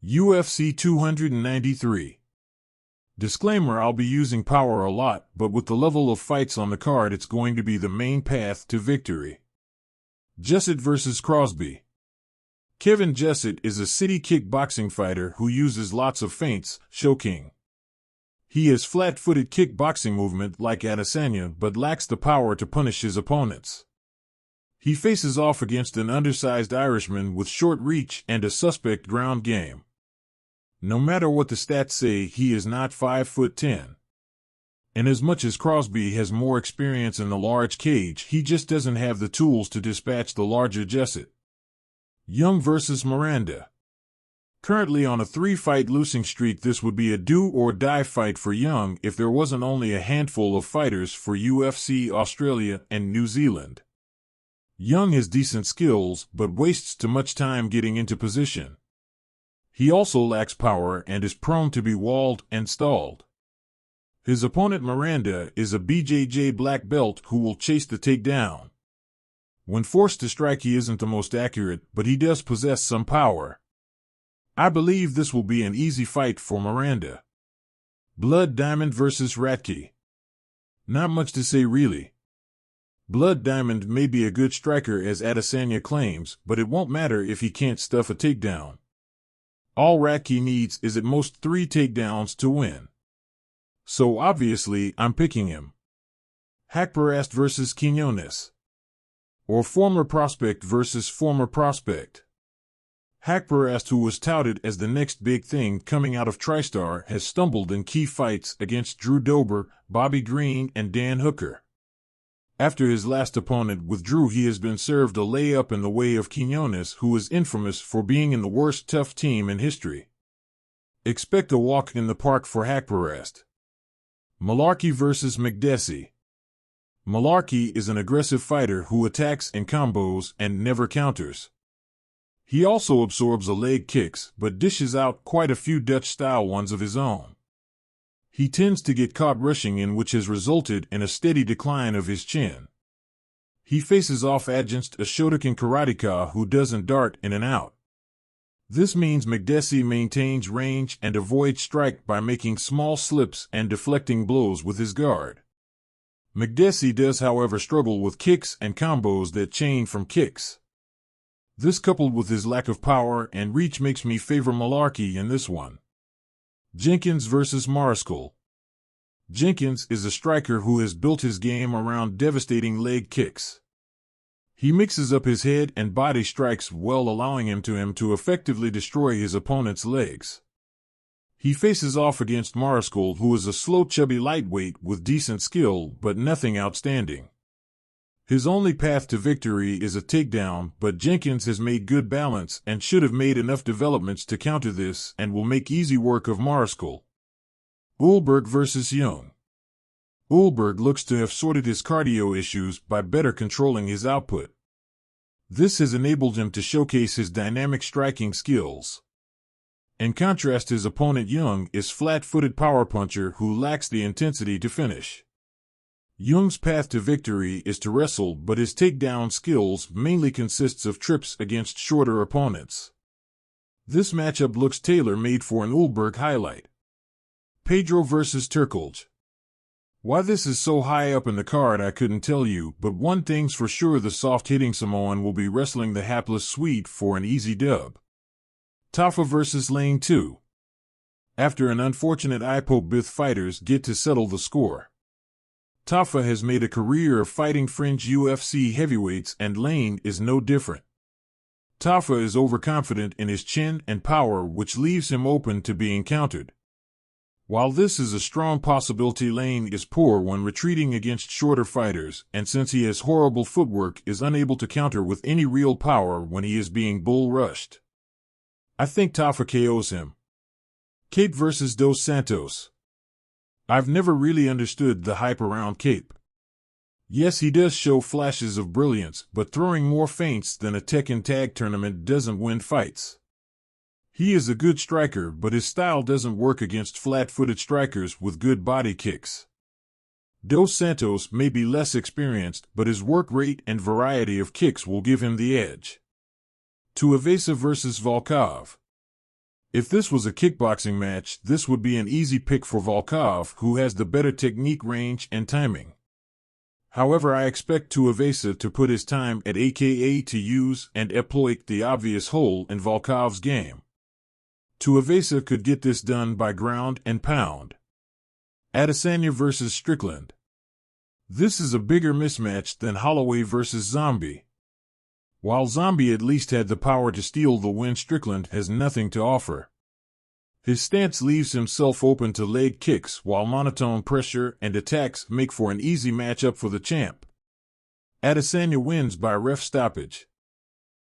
UFC 293. Disclaimer: I'll be using power a lot, but with the level of fights on the card it's going to be the main path to victory. Jousset vs. Crosbie. Kevin Jousset is a city kickboxing fighter who uses lots of feints, choking. He has flat-footed kickboxing movement like Adesanya but lacks the power to punish his opponents. He faces off against an undersized Irishman with short reach and a suspect ground game. No matter what the stats say, he is not 5'10". And as much as Crosbie has more experience in the large cage, he just doesn't have the tools to dispatch the larger Jousset. Jung vs. Miranda. Currently on a 3-fight losing streak, this would be a do-or-die fight for Jung if there wasn't only a handful of fighters for UFC Australia and New Zealand. Jung has decent skills, but wastes too much time getting into position. He also lacks power and is prone to be walled and stalled. His opponent Miranda is a BJJ black belt who will chase the takedown. When forced to strike, he isn't the most accurate, but he does possess some power. I believe this will be an easy fight for Miranda. Blood Diamond vs. Radtke. Not much to say really. Blood Diamond may be a good striker as Adesanya claims, but it won't matter if he can't stuff a takedown. All Radtke needs is at most 3 takedowns to win. So obviously, I'm picking him. Haqparast vs. Quinone. Or former prospect versus former prospect. Haqparast, who was touted as the next big thing coming out of TriStar, has stumbled in key fights against Drew Dober, Bobby Green, and Dan Hooker. After his last opponent withdrew, he has been served a layup in the way of Quinone, who is infamous for being in the worst tough team in history. Expect a walk in the park for Haqparast. Mullarkey vs. Makdessi. Mullarkey is an aggressive fighter who attacks in combos and never counters. He also absorbs the leg kicks, but dishes out quite a few Dutch-style ones of his own. He tends to get caught rushing in, which has resulted in a steady decline of his chin. He faces off against a Shotokan karateka who doesn't dart in and out. This means Makdessi maintains range and avoids strike by making small slips and deflecting blows with his guard. Makdessi does, however, struggle with kicks and combos that chain from kicks. This, coupled with his lack of power and reach, makes me favor Mullarkey in this one. Jenkins vs. Mariscal. Jenkins is a striker who has built his game around devastating leg kicks. He mixes up his head and body strikes well, allowing him to effectively destroy his opponent's legs. He faces off against Mariscal, who is a slow, chubby lightweight with decent skill but nothing outstanding. His only path to victory is a takedown, but Jenkins has made good balance and should have made enough developments to counter this and will make easy work of Mariscal. Ulberg vs. Jung. Ulberg looks to have sorted his cardio issues by better controlling his output. This has enabled him to showcase his dynamic striking skills. In contrast, his opponent Jung is flat-footed power puncher who lacks the intensity to finish. Jung's path to victory is to wrestle, but his takedown skills mainly consists of trips against shorter opponents. This matchup looks tailor-made for an Ulberg highlight. Pedro vs. Turkalj. Why this is so high up in the card I couldn't tell you, but one thing's for sure: the soft-hitting Samoan will be wrestling the hapless Swede for an easy dub. Tafa vs. Lane 2. After an unfortunate IPO, both fighters get to settle the score. Tafa has made a career of fighting fringe UFC heavyweights, and Lane is no different. Tafa is overconfident in his chin and power, which leaves him open to being countered. While this is a strong possibility, Lane is poor when retreating against shorter fighters, and since he has horrible footwork, is unable to counter with any real power when he is being bull-rushed. I think Tafa KOs him. Kape vs. Dos Santos. I've never really understood the hype around Kape. Yes, he does show flashes of brilliance, but throwing more feints than a Tekken tag tournament doesn't win fights. He is a good striker, but his style doesn't work against flat-footed strikers with good body kicks. Dos Santos may be less experienced, but his work rate and variety of kicks will give him the edge. Tuivasa vs. Volkov. If this was a kickboxing match, this would be an easy pick for Volkov, who has the better technique, range, and timing. However, I expect Tuivasa to put his time at aka to use and exploit the obvious hole in Volkov's game. Tuivasa could get this done by ground and pound. Adesanya versus Strickland. This is a bigger mismatch than Holloway versus Zombie. While Zombie at least had the power to steal the win, Strickland has nothing to offer. His stance leaves himself open to leg kicks, while monotone pressure and attacks make for an easy matchup for the champ. Adesanya wins by ref stoppage.